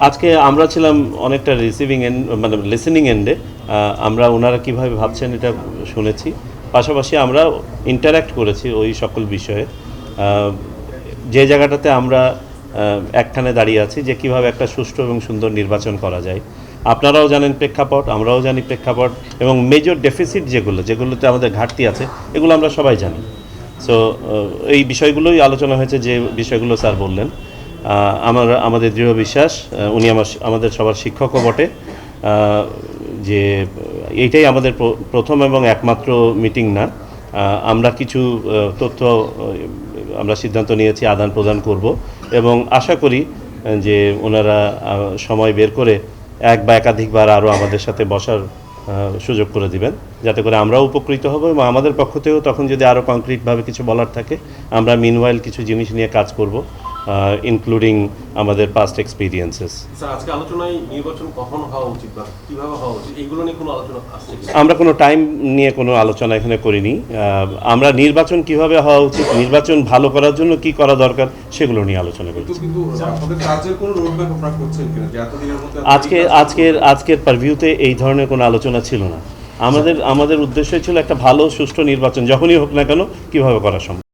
আজকে আমরা ছিলাম অনেকটা রিসিভিং এন্ড মানে লিসেনিং এন্ডে। আমরা ওনারা কীভাবে ভাবছেন এটা শুনেছি, পাশাপাশি আমরা ইন্টারঅ্যাক্ট করেছি ওই সকল বিষয়ে। যে জায়গাটাতে আমরা একখানে দাঁড়িয়ে আছি যে কীভাবে একটা সুষ্ঠু এবং সুন্দর নির্বাচন করা যায়। আপনারাও জানেন প্রেক্ষাপট, আমরাও জানি প্রেক্ষাপট, এবং মেজর ডেফিসিট যেগুলোতে আমাদের ঘাটতি আছে এগুলো আমরা সবাই জানি। সো এই বিষয়গুলোই আলোচনা হয়েছে, যে বিষয়গুলো স্যার বললেন। আমাদের দৃঢ় বিশ্বাস উনি আমাদের সবার শিক্ষকও বটে, যে এইটাই আমাদের প্রথম এবং একমাত্র মিটিং না। আমরা কিছু তথ্য আমরা সিদ্ধান্ত নিয়েছি আদান প্রদান করব, এবং আশা করি যে ওনারা সময় বের করে এক বা একাধিকবার আরও আমাদের সাথে বসার সুযোগ করে দিবেন, যাতে করে আমরাও উপকৃত হব, এবং আমাদের পক্ষ থেকেও তখন যদি আরও কংক্রিটভাবে কিছু বলার থাকে আমরা মিনওয়াইল কিছু জিনিস নিয়ে কাজ করব, ইনক্লুডিং আমাদের পাস্ট এক্সপিরিয়েন্সেস। স্যার, আজকে আলোচনায় নির্বাচন কখন হওয়া উচিত বা কীভাবে হওয়া উচিত এইগুলো নিয়ে কোনো আলোচনা আসছে? আমরা কোনো টাইম নিয়ে কোনো আলোচনা এখানে করিনি। আমরা নির্বাচন কিভাবে হওয়া উচিত, নির্বাচন ভালো করার জন্য কি করা দরকার সেগুলো নিয়ে আলোচনা করছি। আজকের পারভিউতে এই ধরনের কোনো আলোচনা ছিল না। আমাদের উদ্দেশ্য ছিল একটা ভালো সুষ্ঠু নির্বাচন যখনই হোক না কেন কীভাবে করা সম্ভব।